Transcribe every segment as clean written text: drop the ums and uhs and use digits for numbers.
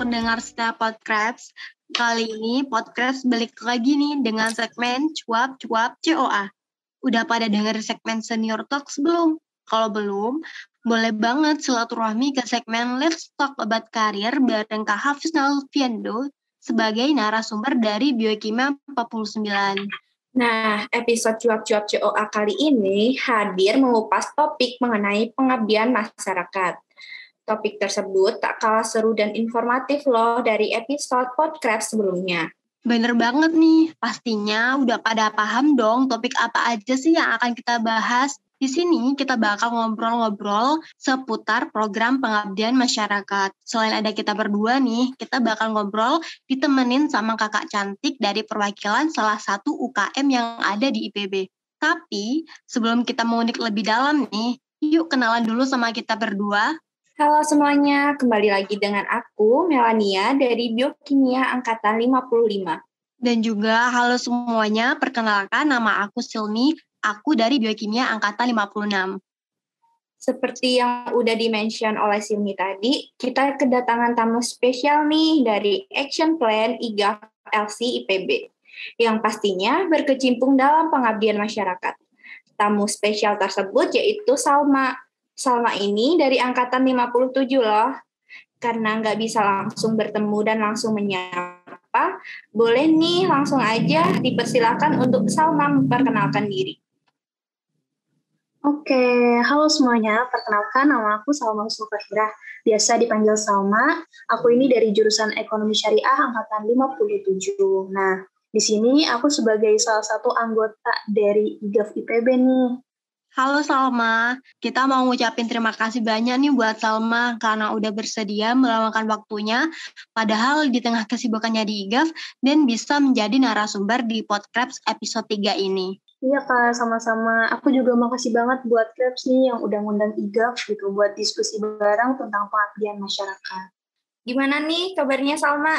pendengar setiap podcast. Kali ini podcast balik lagi nih dengan segmen Cuap-Cuap COA. Udah pada denger segmen Senior Talks belum? Kalau belum, boleh banget silaturahmi ke segmen Let's Talk About Career bareng Kak Hafiz Nalfiando sebagai narasumber dari Biokimia 49. Nah, episode Cuap-Cuap COA kali ini hadir mengupas topik mengenai pengabdian masyarakat. Topik tersebut tak kalah seru dan informatif loh dari episode podcast sebelumnya. Bener banget nih, pastinya udah pada paham dong topik apa aja sih yang akan kita bahas. Di sini kita bakal ngobrol-ngobrol seputar program pengabdian masyarakat. Selain ada kita berdua nih, kita bakal ngobrol ditemenin sama kakak cantik dari perwakilan salah satu UKM yang ada di IPB. Tapi sebelum kita mengulik lebih dalam nih, yuk kenalan dulu sama kita berdua. Halo semuanya, kembali lagi dengan aku, Melania dari Biokimia Angkatan 55. Dan juga halo semuanya, perkenalkan nama aku Silmi, aku dari Biokimia Angkatan 56. Seperti yang udah di-mention oleh Silmi tadi, kita kedatangan tamu spesial nih dari Action Plan IGAF LC IPB, yang pastinya berkecimpung dalam pengabdian masyarakat. Tamu spesial tersebut yaitu Salma. Salma ini dari Angkatan 57 loh. Karena nggak bisa langsung bertemu dan langsung menyapa, boleh nih langsung aja dipersilakan untuk Salma memperkenalkan diri. Oke, halo semuanya. Perkenalkan, nama aku Salma Husnufahirah. Biasa dipanggil Salma. Aku ini dari jurusan Ekonomi Syariah Angkatan 57. Nah, di sini aku sebagai salah satu anggota dari IGAF IPB nih. Halo Salma, kita mau ngucapin terima kasih banyak nih buat Salma karena udah bersedia meluangkan waktunya padahal di tengah kesibukannya di IGAF dan bisa menjadi narasumber di podcast episode 3 ini. Iya Kak, sama-sama. Aku juga makasih banget buat Krebs nih yang udah ngundang IGAF gitu buat diskusi bareng tentang pengabdian masyarakat. Gimana nih kabarnya Salma?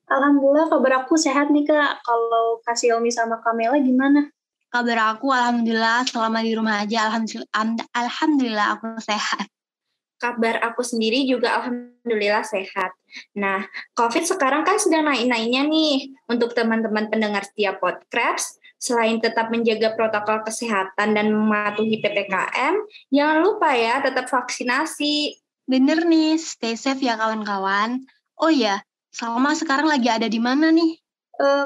Alhamdulillah kabar aku sehat nih Kak. Kalau Kak Silmi sama Kamela gimana? Kabar aku alhamdulillah selama di rumah aja alhamdulillah aku sehat. Kabar aku sendiri juga alhamdulillah sehat. Nah, COVID sekarang kan sedang naik-naiknya nih. Untuk teman-teman pendengar setiap podcast, selain tetap menjaga protokol kesehatan dan mematuhi PPKM, jangan lupa ya tetap vaksinasi. Bener nih, stay safe ya kawan-kawan. Oh iya, Salma sekarang lagi ada di mana nih?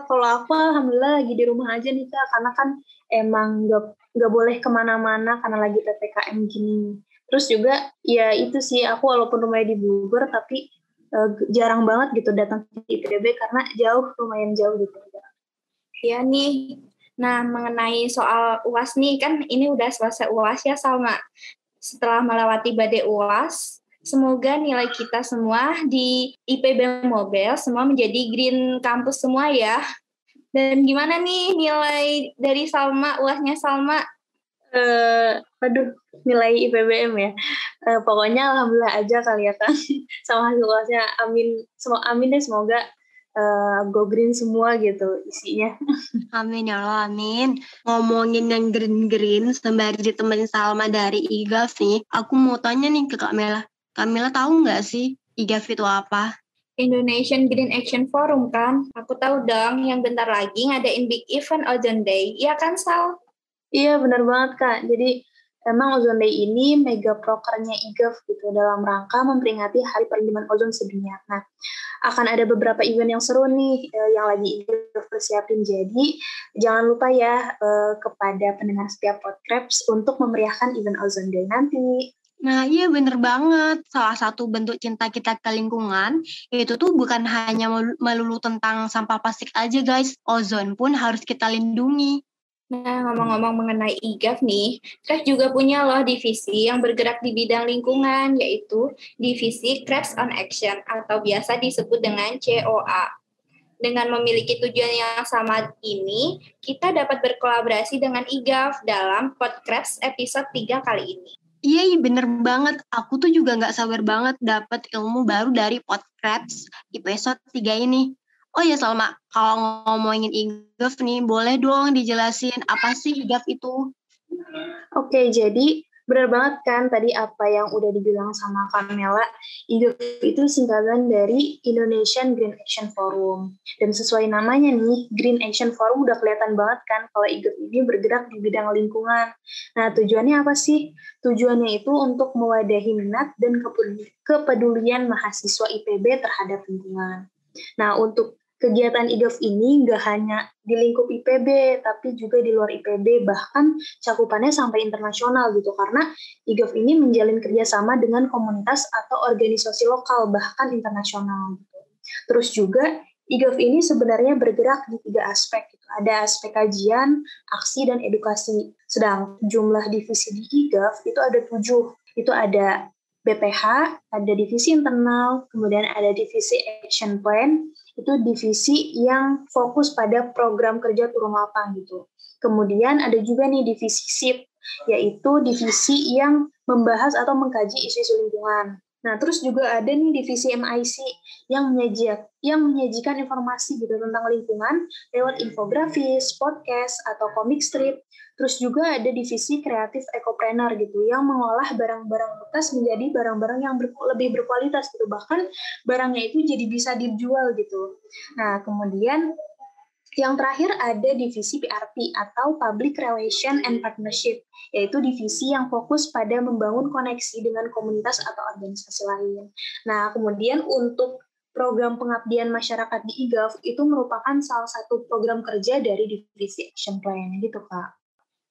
Kalau aku alhamdulillah lagi di rumah aja nih Kak, karena kan emang nggak boleh kemana-mana karena lagi PPKM gini. Terus juga ya itu sih, aku walaupun rumahnya di Bogor tapi jarang banget gitu datang ke IPB karena lumayan jauh gitu. Ya nih, nah mengenai soal UAS nih, kan ini udah selesai UAS ya Salma. Setelah melewati badai UAS, semoga nilai kita semua di IPB Mobile semua menjadi green campus semua ya. Dan gimana nih nilai dari Salma, UASnya Salma? Nilai IPBM ya. Pokoknya alhamdulillah aja kali ya Kak. Sama hasil UASnya, amin deh semoga go green semua gitu isinya. Amin ya Allah, amin. Ngomongin yang green-green sembari ditemenin Salma dari IGAF nih, aku mau tanya nih ke Kak Mela. Kak Mela tahu nggak sih IGAF itu apa? Indonesian Green Action Forum kan? Aku tahu dong yang bentar lagi ngadain big event Ozone Day. Iya kan Sal? Iya benar banget Kak. Jadi emang Ozone Day ini mega prokernya IGAF gitu dalam rangka memperingati Hari Perlindungan Ozon Sedunia. Nah, akan ada beberapa event yang seru nih yang lagi IGAF persiapin. Jadi jangan lupa ya kepada pendengar setiap podcast untuk memeriahkan event Ozone Day nanti. Nah iya bener banget, salah satu bentuk cinta kita ke lingkungan itu tuh bukan hanya melulu tentang sampah plastik aja guys, ozon pun harus kita lindungi. Nah, ngomong-ngomong mengenai IGAF nih, Krebs juga punya loh divisi yang bergerak di bidang lingkungan, yaitu divisi Krebs on Action atau biasa disebut dengan COA. Dengan memiliki tujuan yang sama ini, kita dapat berkolaborasi dengan IGAF dalam podcast episode 3 kali ini. Iya bener banget, aku tuh juga gak sabar banget dapat ilmu baru dari podcast episode 3 ini. Oh ya Salma, kalau ngomongin IGAF nih, boleh dong dijelasin apa sih IGAF itu? Oke, jadi Benar banget kan tadi apa yang udah dibilang sama Kamela, IGAF itu singkatan dari Indonesian Green Action Forum. Dan sesuai namanya nih, Green Action Forum udah kelihatan banget kan kalau IGAF ini bergerak di bidang lingkungan. Nah, tujuannya apa sih? Tujuannya itu untuk mewadahi minat dan kepedulian mahasiswa IPB terhadap lingkungan. Nah, untuk kegiatan IGAF ini nggak hanya di lingkup IPB, tapi juga di luar IPB, bahkan cakupannya sampai internasional gitu, karena IGAF ini menjalin kerjasama dengan komunitas atau organisasi lokal, bahkan internasional. Gitu. Terus juga IGAF ini sebenarnya bergerak di 3 aspek. Gitu. Ada aspek kajian, aksi, dan edukasi. Sedang jumlah divisi di IGAF itu ada 7. Itu ada BPH, ada divisi internal, kemudian ada divisi action plan, itu divisi yang fokus pada program kerja turun lapang gitu. Kemudian ada juga nih divisi SIP, yaitu divisi yang membahas atau mengkaji isu-isu lingkungan. Nah, terus juga ada nih divisi MIC yang menyajikan informasi gitu tentang lingkungan lewat infografis, podcast, atau comic strip. Terus juga ada divisi kreatif ekopreneur gitu yang mengolah barang-barang bekas menjadi barang-barang yang lebih berkualitas gitu. Bahkan barangnya itu jadi bisa dijual gitu. Nah, kemudian yang terakhir ada divisi PRP atau Public Relation and Partnership, yaitu divisi yang fokus pada membangun koneksi dengan komunitas atau organisasi lain. Nah, kemudian untuk program pengabdian masyarakat di IGAF itu merupakan salah satu program kerja dari divisi Action Plan, gitu Kak.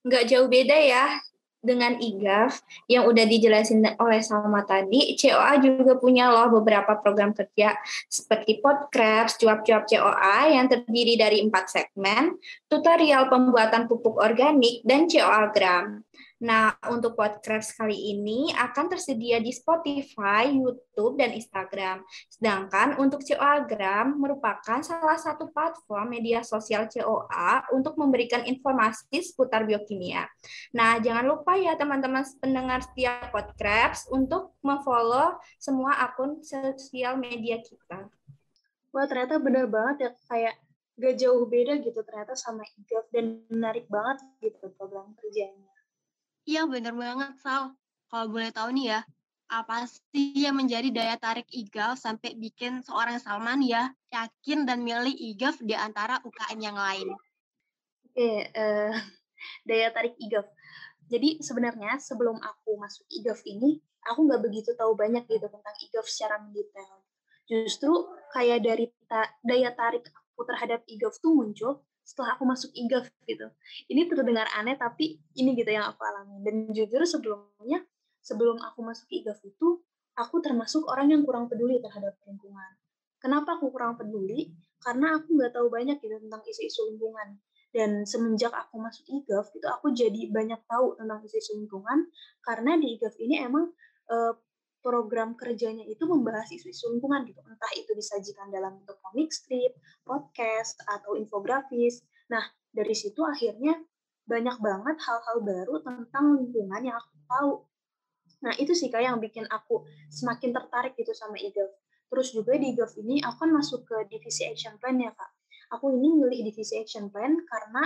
Nggak jauh beda ya dengan IGAF yang udah dijelasin oleh Salma tadi. COA juga punya loh beberapa program kerja seperti Podcraft, cuap-cuap COA yang terdiri dari 4 segmen, tutorial pembuatan pupuk organik, dan COA-gram. Nah, untuk podcast kali ini akan tersedia di Spotify, YouTube, dan Instagram. Sedangkan untuk COA-gram merupakan salah satu platform media sosial COA untuk memberikan informasi seputar biokimia. Nah, jangan lupa ya teman-teman pendengar setiap podcast untuk memfollow semua akun sosial media kita. Wah, ternyata benar banget ya, kayak gak jauh beda gitu ternyata sama IGAF, dan menarik banget gitu program kerjanya. Iya, bener banget, Sal. Kalau boleh tahu nih ya, apa sih yang menjadi daya tarik IGAF sampai bikin seorang Salman ya yakin dan milih IGAF di antara UKM yang lain? Oke, daya tarik IGAF. Jadi sebenarnya sebelum aku masuk IGAF ini, aku nggak begitu tahu banyak gitu tentang IGAF secara mendetail. Justru kayak dari daya tarik aku terhadap IGAF tuh muncul setelah aku masuk IGAF gitu. Ini terdengar aneh, tapi ini gitu yang aku alami. Dan jujur sebelumnya, sebelum aku masuk IGAF itu, aku termasuk orang yang kurang peduli terhadap lingkungan. Kenapa aku kurang peduli? Karena aku nggak tahu banyak gitu tentang isu-isu lingkungan. Dan semenjak aku masuk IGAF, itu aku jadi banyak tahu tentang isu-isu lingkungan, karena di IGAF ini emang program kerjanya itu membahas isu-isu lingkungan gitu. Entah itu disajikan dalam bentuk comic strip, podcast, atau infografis. Nah, dari situ akhirnya banyak banget hal-hal baru tentang lingkungan yang aku tahu. Nah, itu sih Kak yang bikin aku semakin tertarik gitu sama IGAF. Terus juga di IGAF ini aku kan masuk ke divisi action plan ya Kak. Aku ini milih divisi action plan karena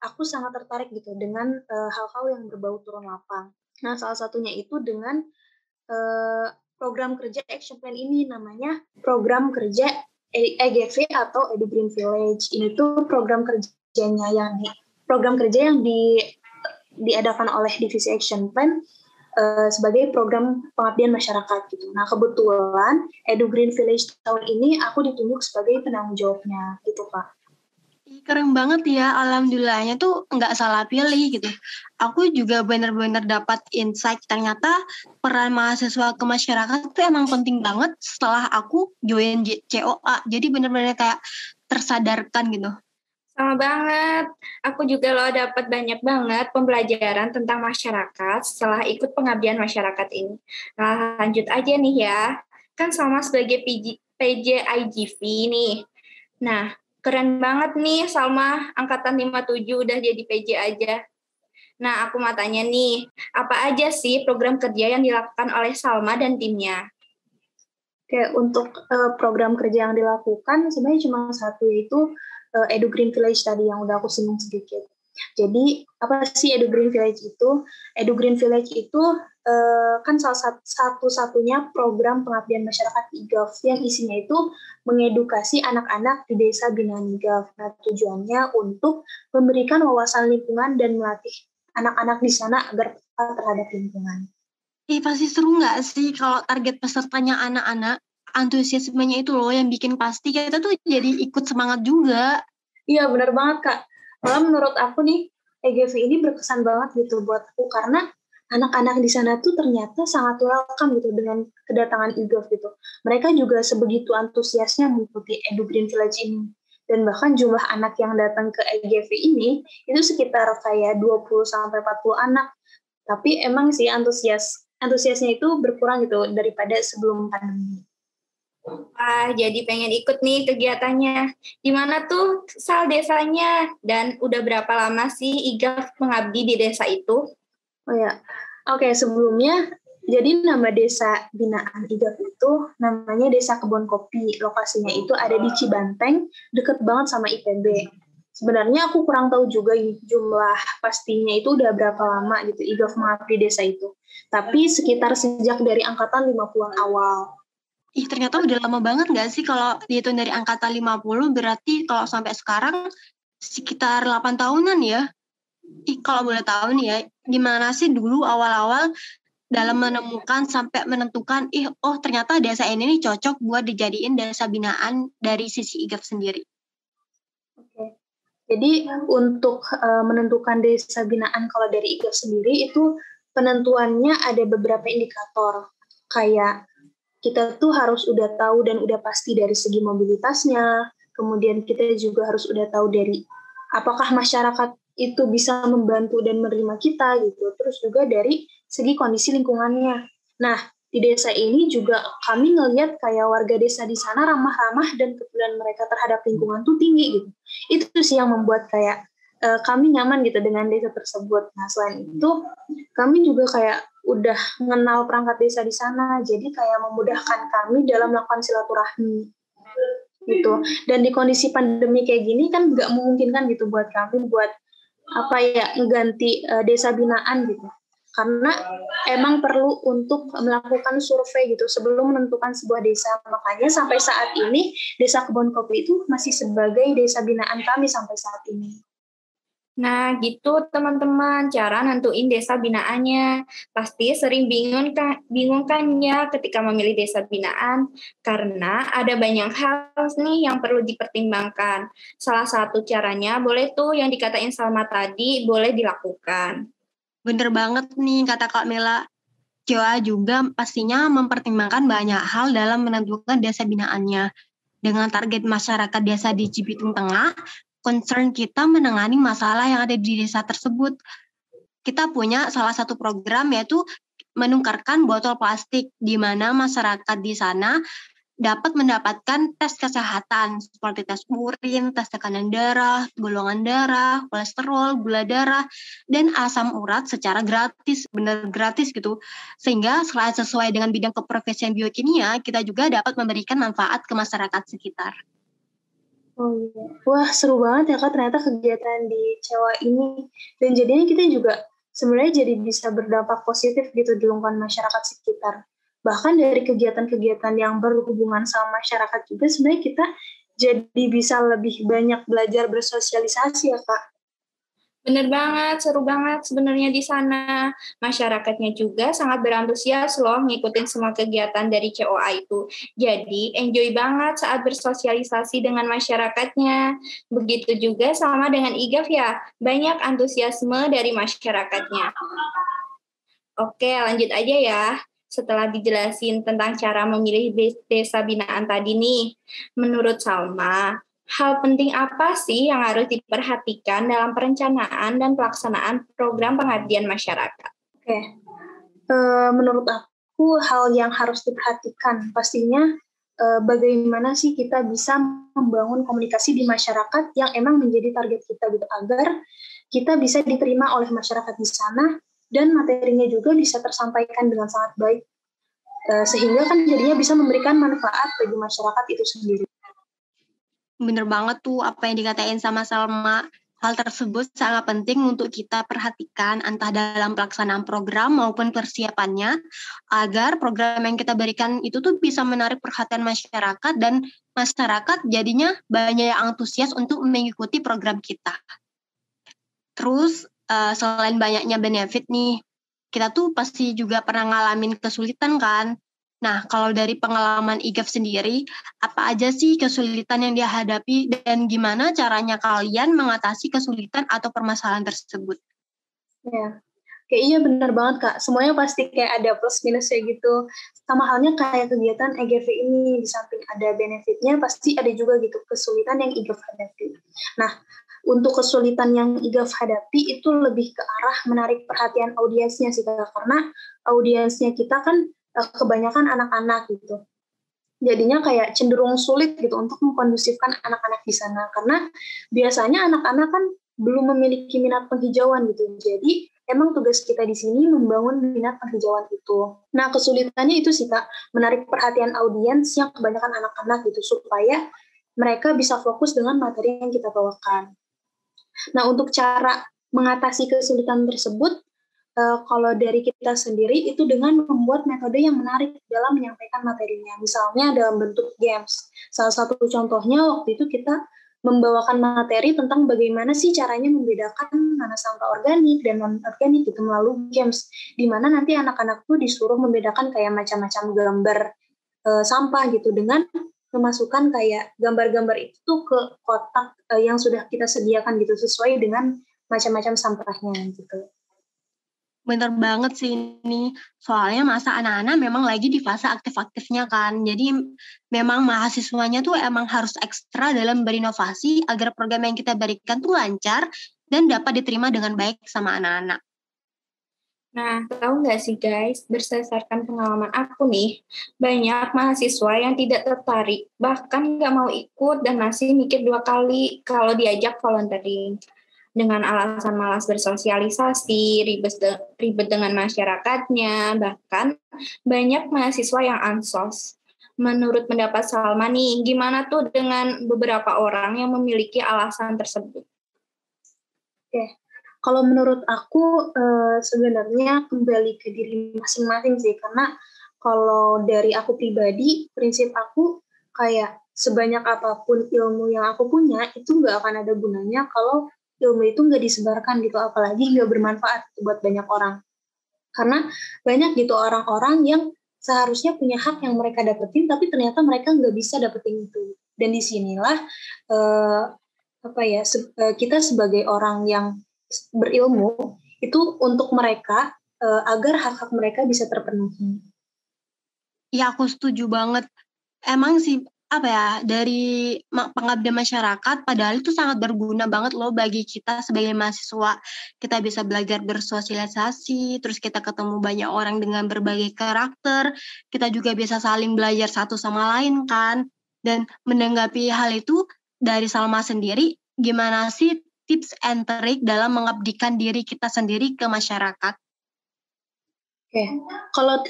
aku sangat tertarik gitu dengan hal-hal yang berbau turun lapang. Nah, salah satunya itu dengan program kerja action plan ini, namanya program kerja EGV atau Edu Green Village. Ini tuh program kerja yang diadakan oleh divisi action plan sebagai program pengabdian masyarakat gitu. Nah, kebetulan Edu Green Village tahun ini aku ditunjuk sebagai penanggung jawabnya gitu Kak. Keren banget ya, alhamdulillahnya tuh nggak salah pilih gitu. Aku juga benar-benar dapat insight, ternyata peran mahasiswa ke masyarakat tuh emang penting banget setelah aku join COA. Jadi benar-benar kayak tersadarkan gitu. Sama banget. Aku juga loh dapat banyak banget pembelajaran tentang masyarakat setelah ikut pengabdian masyarakat ini. Nah, lanjut aja nih ya. Kan sama sebagai PJIGV nih. Nah, keren banget nih Salma, angkatan 57 udah jadi PJ aja. Nah, aku mau tanya nih, apa aja sih program kerja yang dilakukan oleh Salma dan timnya? Oke, untuk program kerja yang dilakukan sebenarnya cuma satu, yaitu Edu Green Village tadi yang udah aku singgung sedikit. Jadi apa sih Edu Green Village itu? Edu Green Village itu kan salah satu-satunya program pengabdian masyarakat IGAF yang isinya itu mengedukasi anak-anak di desa binaan IGAF. Nah, tujuannya untuk memberikan wawasan lingkungan dan melatih anak-anak di sana agar peka terhadap lingkungan. Pasti seru nggak sih kalau target pesertanya anak-anak, antusiasmenya itu loh yang bikin pasti kita tuh jadi ikut semangat juga. Iya, benar banget, Kak. Malah menurut aku nih, EGV ini berkesan banget gitu buat aku, karena anak-anak di sana tuh ternyata sangat welcome gitu dengan kedatangan IGAF gitu. Mereka juga sebegitu antusiasnya mengikuti Edu Green Village ini. Dan bahkan jumlah anak yang datang ke EGV ini, itu sekitar kayak 20-40 anak. Tapi emang sih antusiasnya itu berkurang gitu daripada sebelum pandemi. Wah, jadi pengen ikut nih kegiatannya. Di mana tuh Sal desanya? Dan udah berapa lama sih IGAF mengabdi di desa itu? Oh ya, oke, sebelumnya, jadi nama desa binaan IGAF itu namanya Desa Kebon Kopi. Lokasinya itu ada di Cibanteng, deket banget sama IPB. Sebenarnya aku kurang tahu juga jumlah pastinya itu udah berapa lama gitu IGAF mengabdi desa itu. Tapi sekitar sejak dari angkatan 50-an awal. Ternyata udah lama banget nggak sih kalau dihitung dari angkatan 50, berarti kalau sampai sekarang sekitar 8 tahunan ya. Kalau boleh tahu nih ya, gimana sih dulu awal-awal dalam menemukan sampai menentukan, ternyata desa ini nih cocok buat dijadiin desa binaan dari sisi IGAF sendiri. Oke. Jadi untuk menentukan desa binaan kalau dari IGAF sendiri itu penentuannya ada beberapa indikator. Kayak kita tuh harus udah tahu dan udah pasti dari segi mobilitasnya, kemudian kita juga harus udah tahu dari apakah masyarakat itu bisa membantu dan menerima kita gitu, terus juga dari segi kondisi lingkungannya. Nah, di desa ini juga kami ngelihat kayak warga desa di sana ramah-ramah dan kepedulian mereka terhadap lingkungan tuh tinggi gitu. Itu sih yang membuat kayak kami nyaman gitu dengan desa tersebut. Nah, selain itu kami juga kayak udah mengenal perangkat desa di sana, jadi kayak memudahkan kami dalam melakukan silaturahmi gitu. Dan di kondisi pandemi kayak gini kan nggak memungkinkan gitu buat kami buat ngeganti desa binaan gitu. Karena emang perlu untuk melakukan survei gitu sebelum menentukan sebuah desa. Makanya sampai saat ini Desa Kebon Kopi itu masih sebagai desa binaan kami sampai saat ini. Nah, gitu teman-teman, cara nentuin desa binaannya. Pasti sering bingung kan ya ketika memilih desa binaan, karena ada banyak hal nih yang perlu dipertimbangkan. Salah satu caranya boleh tuh yang dikatain Salma tadi, boleh dilakukan. Bener banget nih kata Kak Mela. Jawa juga pastinya mempertimbangkan banyak hal dalam menentukan desa binaannya. Dengan target masyarakat desa di Cibitung Tengah, concern kita menangani masalah yang ada di desa tersebut. Kita punya salah satu program yaitu menukarkan botol plastik, di mana masyarakat di sana dapat mendapatkan tes kesehatan seperti tes urin, tes tekanan darah, golongan darah, kolesterol, gula darah, dan asam urat secara gratis, benar gratis gitu. Sehingga selain sesuai dengan bidang keprofesian biokimia, kita juga dapat memberikan manfaat ke masyarakat sekitar. Oh iya. Wah, seru banget ya Kak ternyata kegiatan di Cewa ini. Dan jadinya kita juga sebenarnya jadi bisa berdampak positif gitu di lingkungan masyarakat sekitar. Bahkan dari kegiatan-kegiatan yang berhubungan sama masyarakat juga sebenarnya kita jadi bisa lebih banyak belajar bersosialisasi ya Kak. Bener banget, seru banget sebenarnya di sana. Masyarakatnya juga sangat berantusias loh ngikutin semua kegiatan dari COA itu. Jadi enjoy banget saat bersosialisasi dengan masyarakatnya. Begitu juga sama dengan IGAF ya, banyak antusiasme dari masyarakatnya. Oke, lanjut aja ya. Setelah dijelasin tentang cara memilih desa binaan tadi nih, menurut Salma, hal penting apa sih yang harus diperhatikan dalam perencanaan dan pelaksanaan program pengabdian masyarakat? Oke, menurut aku hal yang harus diperhatikan pastinya bagaimana sih kita bisa membangun komunikasi di masyarakat yang emang menjadi target kita gitu agar kita bisa diterima oleh masyarakat di sana dan materinya juga bisa tersampaikan dengan sangat baik sehingga kan jadinya bisa memberikan manfaat bagi masyarakat itu sendiri. Bener banget tuh apa yang dikatain sama Salma. Hal tersebut sangat penting untuk kita perhatikan entah dalam pelaksanaan program maupun persiapannya agar program yang kita berikan itu tuh bisa menarik perhatian masyarakat dan masyarakat jadinya banyak yang antusias untuk mengikuti program kita. Terus selain banyaknya benefit nih, kita tuh pasti juga pernah ngalamin kesulitan kan? Nah, kalau dari pengalaman IGAF sendiri, apa aja sih kesulitan yang dihadapi dan gimana caranya kalian mengatasi kesulitan atau permasalahan tersebut? Ya, kayak iya benar banget Kak. Semuanya pasti kayak ada plus minusnya gitu. Sama halnya kayak kegiatan EGV ini, di samping ada benefitnya, pasti ada juga gitu kesulitan yang IGAF hadapi. Nah, untuk kesulitan yang IGAF hadapi itu lebih ke arah menarik perhatian audiensnya sih Kak. Karena audiensnya kita kan kebanyakan anak-anak gitu. Jadinya kayak cenderung sulit gitu untuk mengkondusifkan anak-anak di sana. Karena biasanya anak-anak kan belum memiliki minat penghijauan gitu. Jadi emang tugas kita di sini membangun minat penghijauan itu. Nah, kesulitannya itu sih Kak, menarik perhatian audiens yang kebanyakan anak-anak gitu, supaya mereka bisa fokus dengan materi yang kita bawakan. Nah, untuk cara mengatasi kesulitan tersebut, kalau dari kita sendiri itu dengan membuat metode yang menarik dalam menyampaikan materinya. Misalnya dalam bentuk games. Salah satu contohnya waktu itu kita membawakan materi tentang bagaimana sih caranya membedakan mana sampah organik dan non-organik gitu melalui games. Di mana nanti anak-anak tuh disuruh membedakan kayak macam-macam gambar sampah gitu dengan memasukkan kayak gambar-gambar itu ke kotak yang sudah kita sediakan gitu sesuai dengan macam-macam sampahnya gitu. Bener banget sih ini, soalnya masa anak-anak memang lagi di fase aktif-aktifnya kan, jadi memang mahasiswanya tuh emang harus ekstra dalam berinovasi agar program yang kita berikan tuh lancar dan dapat diterima dengan baik sama anak-anak. Nah, tahu nggak sih guys, berdasarkan pengalaman aku nih, banyak mahasiswa yang tidak tertarik, bahkan nggak mau ikut dan masih mikir 2 kali kalau diajak volunteering. Dengan alasan malas bersosialisasi, ribet dengan masyarakatnya, bahkan banyak mahasiswa yang ansos. Menurut pendapat Salma nih, gimana tuh dengan beberapa orang yang memiliki alasan tersebut? Oke, kalau menurut aku sebenarnya kembali ke diri masing-masing sih, karena kalau dari aku pribadi, prinsip aku kayak sebanyak apapun ilmu yang aku punya, itu nggak akan ada gunanya kalau ilmu itu nggak disebarkan gitu, apalagi nggak bermanfaat buat banyak orang. Karena banyak gitu orang-orang yang seharusnya punya hak yang mereka dapetin, tapi ternyata mereka nggak bisa dapetin itu. Dan disinilah kita sebagai orang yang berilmu itu untuk mereka agar hak-hak mereka bisa terpenuhi. Ya, aku setuju banget. Emang sih dari pengabdian masyarakat padahal itu sangat berguna banget loh bagi kita sebagai mahasiswa. Kita bisa belajar bersosialisasi, terus kita ketemu banyak orang dengan berbagai karakter, kita juga bisa saling belajar satu sama lain kan. Dan menanggapi hal itu dari Salma sendiri, gimana sih tips and trick dalam mengabdikan diri kita sendiri ke masyarakat? Oke, kalau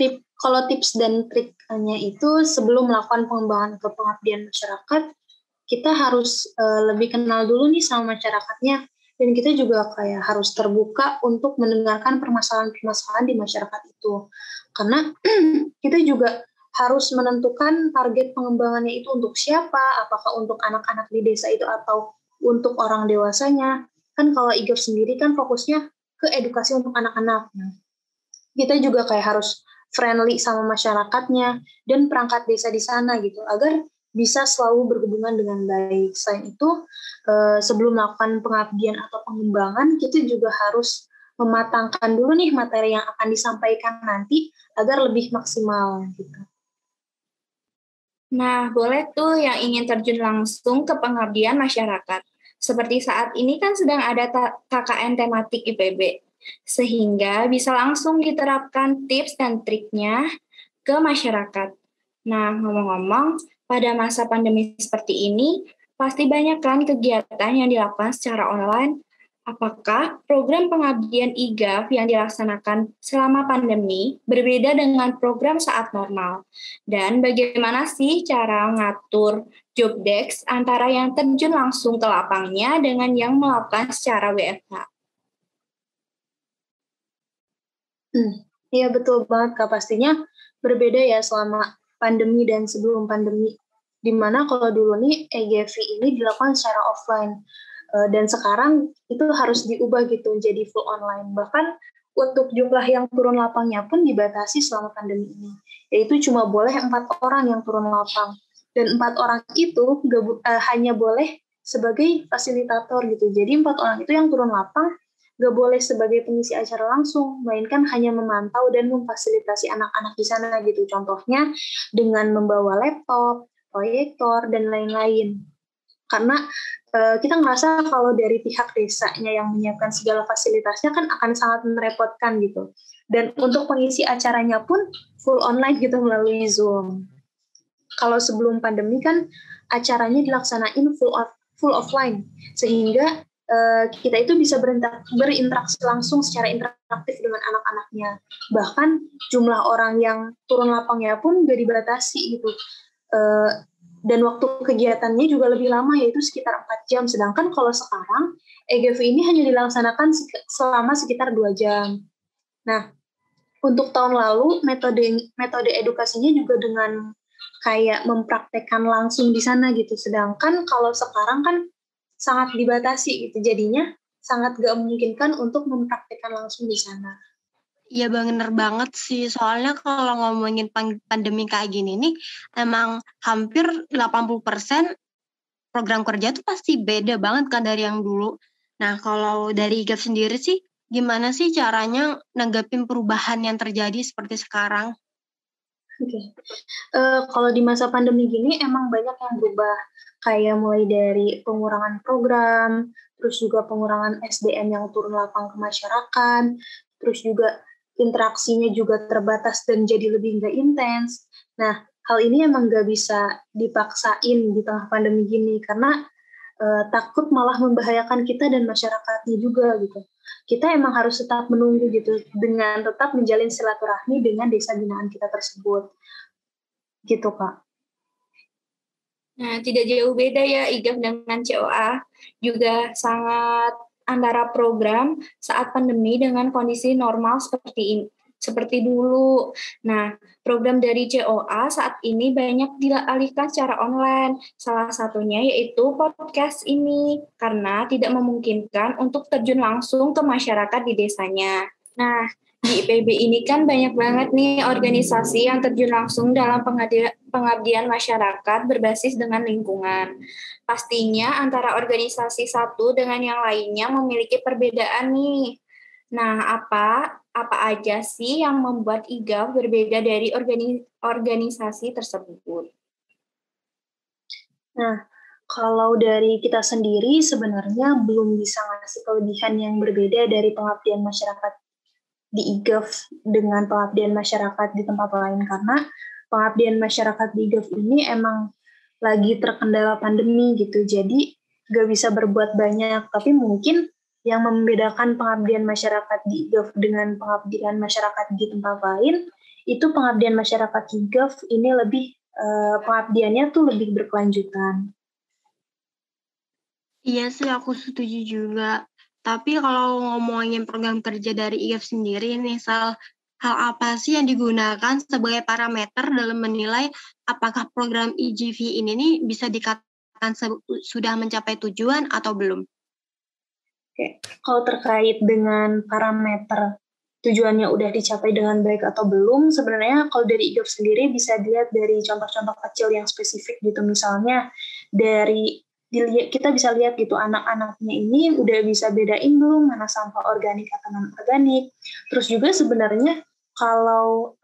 tips dan triknya itu sebelum melakukan pengembangan ke pengabdian masyarakat, kita harus lebih kenal dulu nih sama masyarakatnya, dan kita juga kayak harus terbuka untuk mendengarkan permasalahan-permasalahan di masyarakat itu. Karena kita juga harus menentukan target pengembangannya itu untuk siapa, apakah untuk anak-anak di desa itu atau untuk orang dewasanya. Kan kalau IGAF sendiri kan fokusnya ke edukasi untuk anak-anak. Kita juga kayak harus friendly sama masyarakatnya dan perangkat desa di sana gitu, agar bisa selalu berhubungan dengan baik. Selain itu, sebelum melakukan pengabdian atau pengembangan, kita juga harus mematangkan dulu nih materi yang akan disampaikan nanti agar lebih maksimal gitu. Nah, boleh tuh yang ingin terjun langsung ke pengabdian masyarakat. Seperti saat ini kan sedang ada KKN tematik IPB, sehingga bisa langsung diterapkan tips dan triknya ke masyarakat. Nah, ngomong-ngomong, pada masa pandemi seperti ini, pasti banyak kan kegiatan yang dilakukan secara online. Apakah program pengabdian IGAF yang dilaksanakan selama pandemi berbeda dengan program saat normal? Dan bagaimana sih cara ngatur job desk antara yang terjun langsung ke lapangnya dengan yang melakukan secara WFH? Iya betul banget Kak, pastinya berbeda ya selama pandemi dan sebelum pandemi. Dimana kalau dulu nih EGV ini dilakukan secara offline, dan sekarang itu harus diubah gitu jadi full online. Bahkan untuk jumlah yang turun lapangnya pun dibatasi selama pandemi ini, yaitu cuma boleh 4 orang yang turun lapang. Dan 4 orang itu hanya boleh sebagai fasilitator gitu. Jadi 4 orang itu yang turun lapang gak boleh sebagai pengisi acara langsung, melainkan hanya memantau dan memfasilitasi anak-anak di sana gitu. Contohnya dengan membawa laptop, proyektor, dan lain-lain. Karena kita ngerasa kalau dari pihak desanya yang menyiapkan segala fasilitasnya kan akan sangat merepotkan gitu. Dan untuk pengisi acaranya pun full online gitu melalui Zoom. Kalau sebelum pandemi kan acaranya dilaksanain full offline, sehingga kita itu bisa berinteraksi langsung secara interaktif dengan anak-anaknya. Bahkan jumlah orang yang turun lapangnya pun gak dibatasi gitu. Dan waktu kegiatannya juga lebih lama, yaitu sekitar 4 jam. Sedangkan kalau sekarang, EGV ini hanya dilaksanakan selama sekitar 2 jam. Nah, untuk tahun lalu, metode edukasinya juga dengan kayak mempraktekkan langsung di sana gitu. Sedangkan kalau sekarang kan sangat dibatasi gitu, jadinya sangat gak memungkinkan untuk mempraktekkan langsung di sana. Iya bener banget sih, soalnya kalau ngomongin pandemi kayak gini nih, emang hampir 80% program kerja tuh pasti beda banget kan dari yang dulu. Nah kalau dari IGAF sendiri sih, gimana sih caranya nanggapin perubahan yang terjadi seperti sekarang? Oke. Kalau di masa pandemi gini emang banyak yang berubah, kayak mulai dari pengurangan program, terus juga pengurangan SDM yang turun lapang ke masyarakat, terus juga interaksinya juga terbatas dan jadi lebih nggak intens. Nah, hal ini emang nggak bisa dipaksain di tengah pandemi gini, karena takut malah membahayakan kita dan masyarakatnya juga gitu. Kita emang harus tetap menunggu gitu, dengan tetap menjalin silaturahmi dengan desa binaan kita tersebut. Gitu, Kak. Nah, tidak jauh beda ya IGAF dengan COA, juga sangat antara program saat pandemi dengan kondisi normal seperti dulu. Nah, program dari COA saat ini banyak dialihkan secara online. Salah satunya yaitu podcast ini, karena tidak memungkinkan untuk terjun langsung ke masyarakat di desanya. Nah, di IPB ini kan banyak banget nih organisasi yang terjun langsung dalam pengabdian masyarakat berbasis dengan lingkungan. Pastinya antara organisasi satu dengan yang lainnya memiliki perbedaan nih. Nah, apa aja sih yang membuat IGAF berbeda dari organisasi tersebut? Nah, kalau dari kita sendiri sebenarnya belum bisa ngasih kelebihan yang berbeda dari pengabdian masyarakat di IGAF dengan pengabdian masyarakat di tempat lain, karena pengabdian masyarakat di IGAF ini emang lagi terkendala pandemi gitu, jadi gak bisa berbuat banyak. Tapi mungkin yang membedakan pengabdian masyarakat di IGAF dengan pengabdian masyarakat di tempat lain, itu pengabdian masyarakat di IGAF ini lebih pengabdiannya tuh lebih berkelanjutan. Iya sih, aku setuju juga. Tapi kalau ngomongin program kerja dari IGAF sendiri, misal hal apa sih yang digunakan sebagai parameter dalam menilai apakah program IGV ini nih bisa dikatakan sudah mencapai tujuan atau belum? Oke. Kalau terkait dengan parameter tujuannya udah dicapai dengan baik atau belum, sebenarnya kalau dari IGAF sendiri bisa dilihat dari contoh-contoh kecil yang spesifik gitu. Misalnya kita bisa lihat gitu anak-anaknya ini udah bisa bedain belum mana sampah organik atau non-organik. Terus juga sebenarnya kalau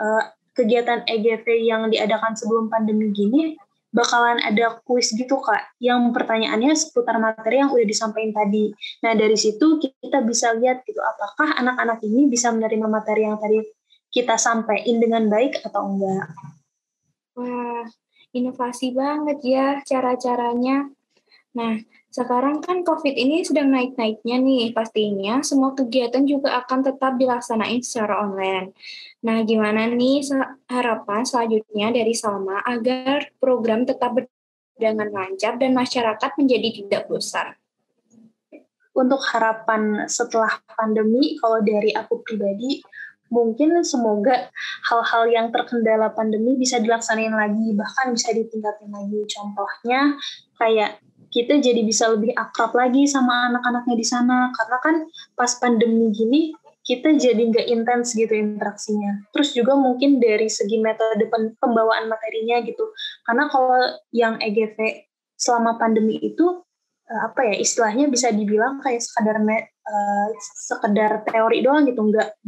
kegiatan EGV yang diadakan sebelum pandemi gini bakalan ada kuis gitu Kak, yang pertanyaannya seputar materi yang udah disampaikan tadi. Nah dari situ kita bisa lihat gitu apakah anak-anak ini bisa menerima materi yang tadi kita sampaikan dengan baik atau enggak. Wah, inovasi banget ya cara-caranya. Nah, Sekarang kan COVID ini sedang naik-naiknya nih, pastinya semua kegiatan juga akan tetap dilaksanain secara online. Nah, gimana nih harapan selanjutnya dari Salma agar program tetap berjalan lancar dan masyarakat menjadi tidak bosan? Untuk harapan setelah pandemi, kalau dari aku pribadi, mungkin semoga hal-hal yang terkendala pandemi bisa dilaksanain lagi, bahkan bisa ditingkatin lagi. Contohnya, kayak kita jadi bisa lebih akrab lagi sama anak-anaknya di sana, karena kan pas pandemi gini, kita jadi nggak intens gitu interaksinya. Terus juga mungkin dari segi metode pembawaan materinya gitu, karena kalau yang EGV selama pandemi itu apa ya istilahnya bisa dibilang kayak sekedar teori doang gitu, nggak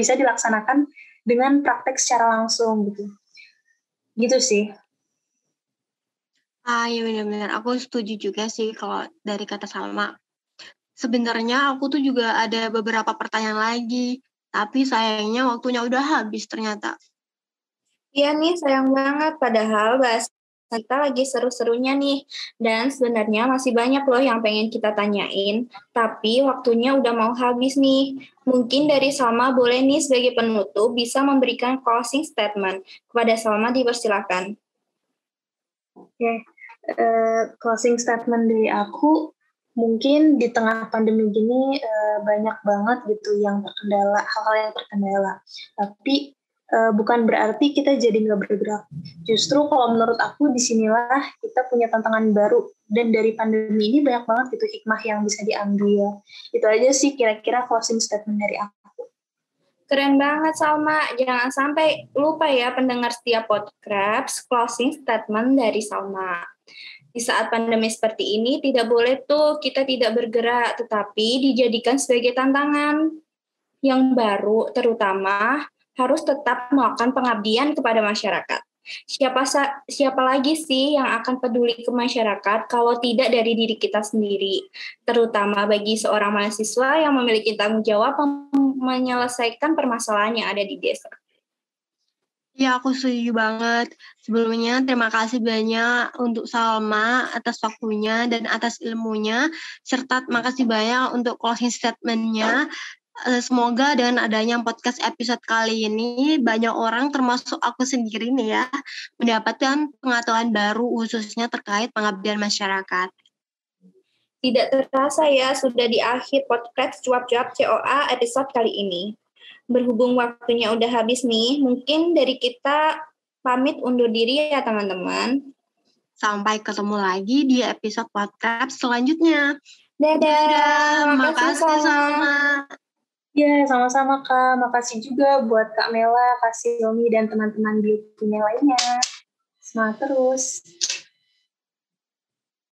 bisa dilaksanakan dengan praktek secara langsung gitu sih. Iya benar-benar aku setuju juga sih kalau dari kata Salma. Sebenarnya aku tuh juga ada beberapa pertanyaan lagi, tapi sayangnya waktunya udah habis ternyata. Iya nih, sayang banget. Padahal bahas kita lagi seru-serunya nih. Dan sebenarnya masih banyak loh yang pengen kita tanyain. Tapi waktunya udah mau habis nih. Mungkin dari Salma boleh nih sebagai penutup bisa memberikan closing statement. Kepada Salma dipersilakan. Oke, closing statement dari aku, mungkin di tengah pandemi gini banyak banget gitu yang terkendala, hal-hal yang terkendala. Tapi bukan berarti kita jadi nggak bergerak. Justru kalau menurut aku disinilah kita punya tantangan baru, dan dari pandemi ini banyak banget gitu hikmah yang bisa diambil. Itu aja sih kira-kira closing statement dari aku. Keren banget Salma, jangan sampai lupa ya pendengar setiap podcast closing statement dari Salma. Di saat pandemi seperti ini tidak boleh tuh kita tidak bergerak, tetapi dijadikan sebagai tantangan yang baru, terutama harus tetap melakukan pengabdian kepada masyarakat. Siapa lagi sih yang akan peduli ke masyarakat kalau tidak dari diri kita sendiri, terutama bagi seorang mahasiswa yang memiliki tanggung jawab menyelesaikan permasalahan yang ada di desa. Ya, aku setuju banget. Sebelumnya, terima kasih banyak untuk Salma atas waktunya dan atas ilmunya, serta terima kasih banyak untuk closing statement-nya. Semoga dengan adanya podcast episode kali ini, banyak orang termasuk aku sendiri nih ya, mendapatkan pengetahuan baru khususnya terkait pengabdian masyarakat. Tidak terasa ya, sudah di akhir podcast Cuap-Cuap COA episode kali ini. Berhubung waktunya udah habis nih, mungkin dari kita pamit undur diri ya teman-teman. Sampai ketemu lagi di episode podcast selanjutnya. Dadah. Makasih Salma. Ya, sama-sama Kak. Makasih juga buat Kak Mela, Kak Silmi, dan teman-teman di tim lainnya. Semangat terus.